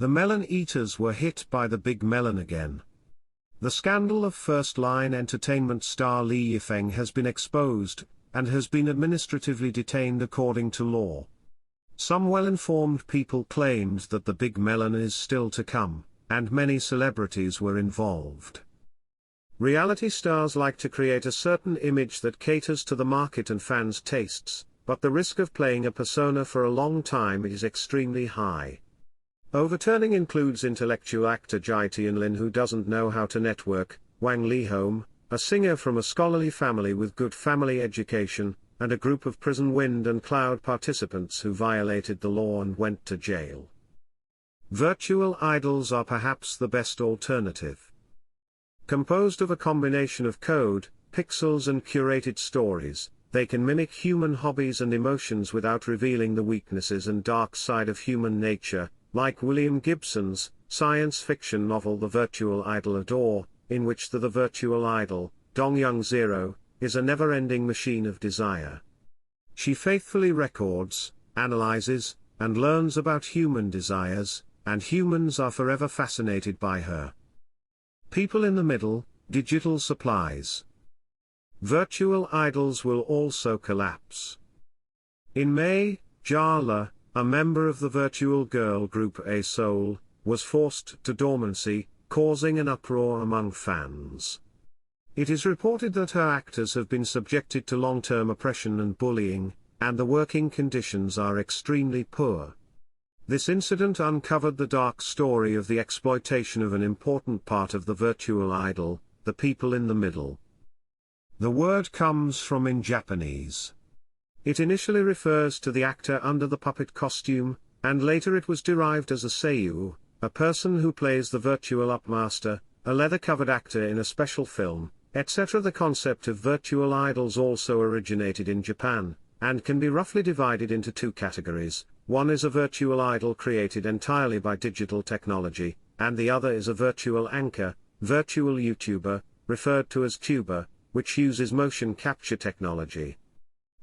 The melon eaters were hit by the big melon again. The scandal of first-line entertainment star Li Yifeng has been exposed, and has been administratively detained according to law. Some well-informed people claimed that the big melon is still to come, and many celebrities were involved. Reality stars like to create a certain image that caters to the market and fans' tastes, but the risk of playing a persona for a long time is extremely high. Overturning includes intellectual actor Jai Tianlin, who doesn't know how to network, Wang Lihome, a singer from a scholarly family with good family education, and a group of prison wind and cloud participants who violated the law and went to jail. Virtual idols are perhaps the best alternative. Composed of a combination of code, pixels and curated stories, they can mimic human hobbies and emotions without revealing the weaknesses and dark side of human nature, like William Gibson's science fiction novel The Virtual Idol Adore, in which the virtual idol, Dong-young Zero, is a never-ending machine of desire. She faithfully records, analyzes, and learns about human desires, and humans are forever fascinated by her. People in the middle, digital supplies. Virtual idols will also collapse. In May, Jala, a member of the virtual girl group A-Soul, was forced to dormancy, causing an uproar among fans. It is reported that her actors have been subjected to long-term oppression and bullying, and the working conditions are extremely poor. This incident uncovered the dark story of the exploitation of an important part of the virtual idol, the people in the middle. The word comes from in Japanese. It initially refers to the actor under the puppet costume, and later it was derived as a seiyuu, a person who plays the virtual upmaster, a leather-covered actor in a special film, etc. The concept of virtual idols also originated in Japan, and can be roughly divided into two categories. One is a virtual idol created entirely by digital technology, and the other is a virtual anchor, virtual YouTuber, referred to as tuber, which uses motion capture technology.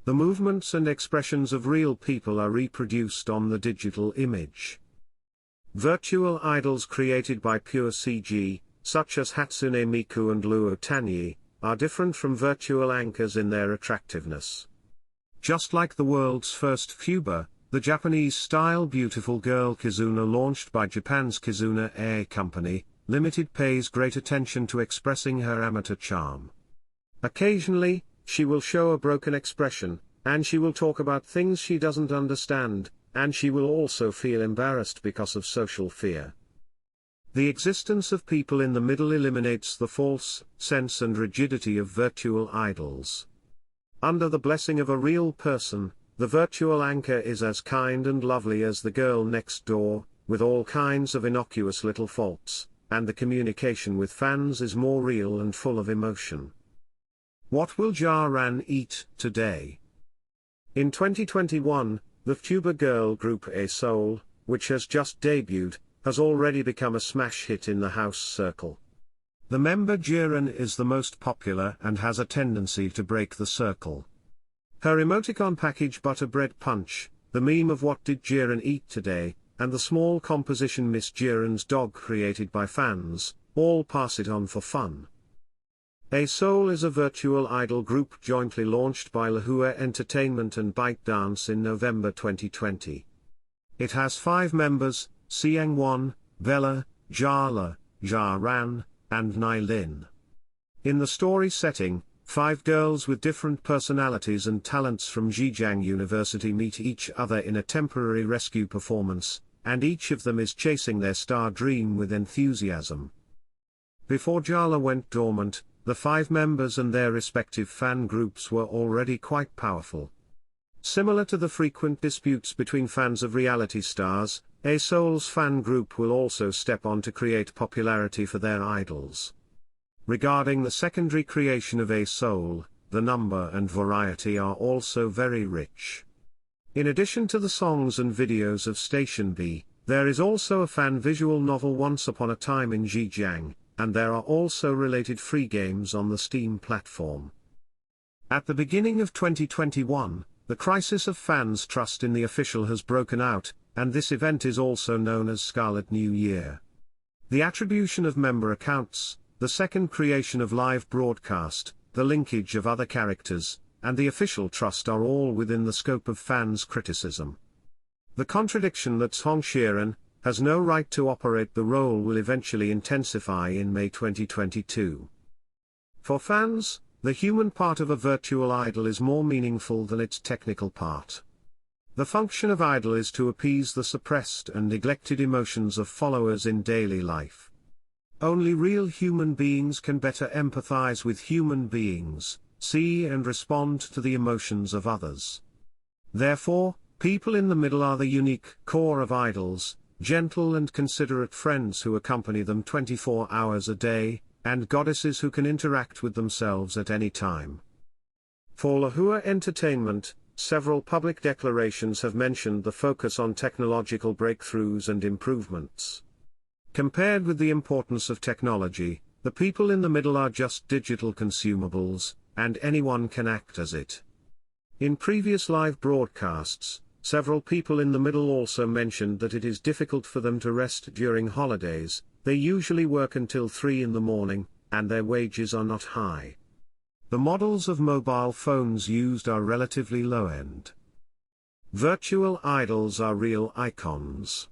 The movements and expressions of real people are reproduced on the digital image. Virtual idols created by pure CG, such as Hatsune Miku and Luo Tanyi, are different from virtual anchors in their attractiveness. Just like the world's first tuber, the Japanese-style beautiful girl Kizuna launched by Japan's Kizuna Air Company, Limited pays great attention to expressing her amateur charm. Occasionally, she will show a broken expression, and she will talk about things she doesn't understand, and she will also feel embarrassed because of social fear. The existence of people in the middle eliminates the false sense and rigidity of virtual idols. Under the blessing of a real person, the virtual anchor is as kind and lovely as the girl next door, with all kinds of innocuous little faults, and the communication with fans is more real and full of emotion. What will Jiaran eat today? In 2021, the tuber girl group A-Soul, which has just debuted, has already become a smash hit in the house circle. The member Jiaran is the most popular and has a tendency to break the circle. Her emoticon package Butter Bread Punch, the meme of What Did Jiaran Eat Today, and the small composition Miss Jiaran's Dog created by fans, all pass it on for fun. A-Soul is a virtual idol group jointly launched by Lahua Entertainment and ByteDance in November 2020. It has 5 members, Siangwon, Bella, Jala, Jiaran, and Nilin. In the story setting, 5 girls with different personalities and talents from Zhejiang University meet each other in a temporary rescue performance, and each of them is chasing their star dream with enthusiasm. Before Jala went dormant, the 5 members and their respective fan groups were already quite powerful. Similar to the frequent disputes between fans of reality stars, A-Soul's fan group will also step on to create popularity for their idols. Regarding the secondary creation of A-Soul, the number and variety are also very rich. In addition to the songs and videos of Station B, there is also a fan visual novel Once Upon a Time in Zhejiang, and there are also related free games on the Steam platform. At the beginning of 2021, the crisis of fans' trust in the official has broken out, and this event is also known as Scarlet New Year. The attribution of member accounts, the second creation of live broadcast, the linkage of other characters, and the official trust are all within the scope of fans' criticism. The contradiction that Miss Jiaran has no right to operate the role will eventually intensify in May 2022. For fans, the human part of a virtual idol is more meaningful than its technical part. The function of idol is to appease the suppressed and neglected emotions of followers in daily life. Only real human beings can better empathize with human beings, see and respond to the emotions of others. Therefore, people in the middle are the unique core of idols, gentle and considerate friends who accompany them 24 hours a day, and goddesses who can interact with themselves at any time. For Lahua Entertainment, several public declarations have mentioned the focus on technological breakthroughs and improvements. Compared with the importance of technology, the people in the middle are just digital consumables, and anyone can act as it. In previous live broadcasts, several people in the middle also mentioned that it is difficult for them to rest during holidays. They usually work until 3 in the morning, and their wages are not high. The models of mobile phones used are relatively low-end. Virtual idols are real icons.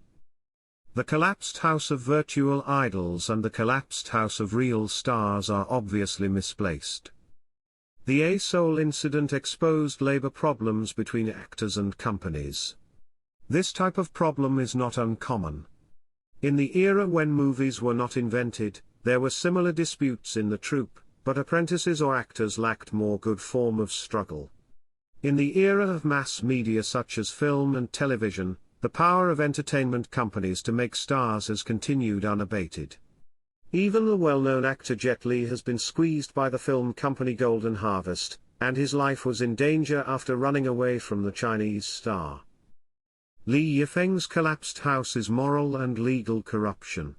The collapsed house of virtual idols and the collapsed house of real stars are obviously misplaced. The A-Soul incident exposed labor problems between actors and companies. This type of problem is not uncommon. In the era when movies were not invented, there were similar disputes in the troupe, but apprentices or actors lacked more good form of struggle. In the era of mass media such as film and television, the power of entertainment companies to make stars has continued unabated. Even the well-known actor Jet Li has been squeezed by the film company Golden Harvest, and his life was in danger after running away from the Chinese star. Li Yifeng's collapsed house is moral and legal corruption.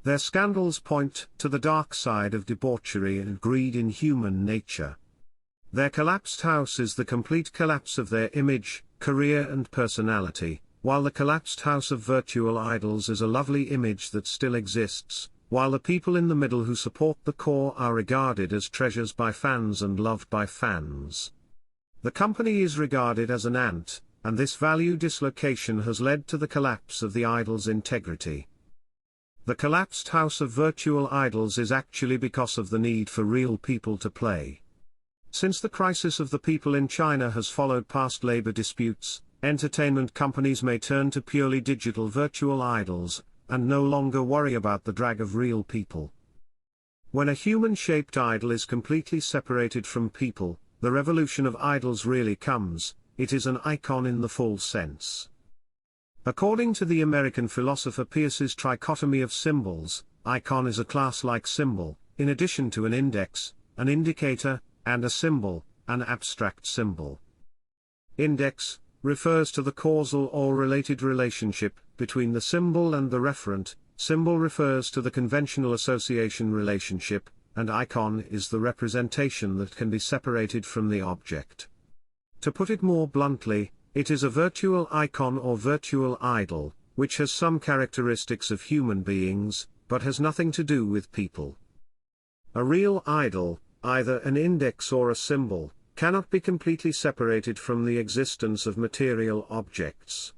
Their scandals point to the dark side of debauchery and greed in human nature. Their collapsed house is the complete collapse of their image, career and personality, while the collapsed house of virtual idols is a lovely image that still exists, while the people in the middle who support the core are regarded as treasures by fans and loved by fans. The company is regarded as an ant, and this value dislocation has led to the collapse of the idol's integrity. The collapsed house of virtual idols is actually because of the need for real people to play. Since the crisis of the people in China has followed past labor disputes, entertainment companies may turn to purely digital virtual idols, and no longer worry about the drag of real people. When a human-shaped idol is completely separated from people, the revolution of idols really comes. It is an icon in the full sense. According to the American philosopher Peirce's trichotomy of symbols, icon is a class-like symbol, in addition to an index, an indicator, and a symbol, an abstract symbol. Index refers to the causal or related relationship between the symbol and the referent, symbol refers to the conventional association relationship, and icon is the representation that can be separated from the object. To put it more bluntly, it is a virtual icon or virtual idol, which has some characteristics of human beings, but has nothing to do with people. A real idol, either an index or a symbol, cannot be completely separated from the existence of material objects.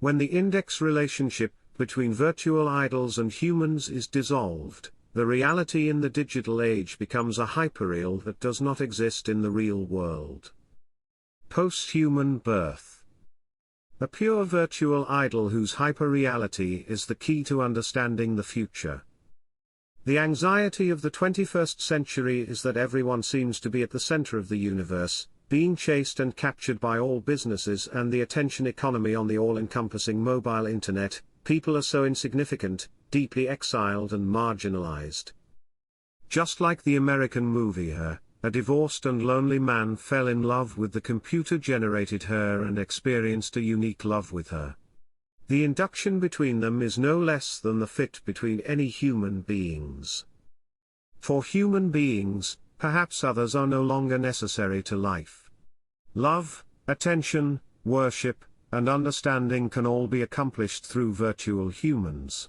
When the index relationship between virtual idols and humans is dissolved, the reality in the digital age becomes a hyperreal that does not exist in the real world. Post-human birth. A pure virtual idol whose hyperreality is the key to understanding the future. The anxiety of the 21st century is that everyone seems to be at the center of the universe, being chased and captured by all businesses and the attention economy on the all-encompassing mobile internet. People are so insignificant, deeply exiled and marginalized. Just like the American movie Her, a divorced and lonely man fell in love with the computer-generated Her and experienced a unique love with her. The induction between them is no less than the fit between any human beings. For human beings, perhaps others are no longer necessary to life. Love, attention, worship, and understanding can all be accomplished through virtual humans.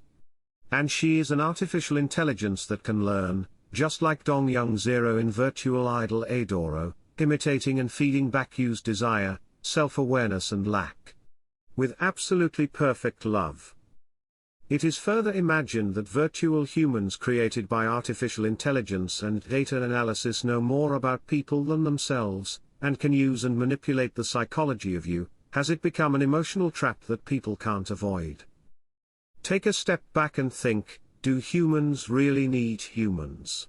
And she is an artificial intelligence that can learn, just like Dong Young Zero in virtual idol Adoro, imitating and feeding back Yu's desire, self-awareness and lack. With absolutely perfect love. It is further imagined that virtual humans created by artificial intelligence and data analysis know more about people than themselves, and can use and manipulate the psychology of you. Has it become an emotional trap that people can't avoid? Take a step back and think, do humans really need humans?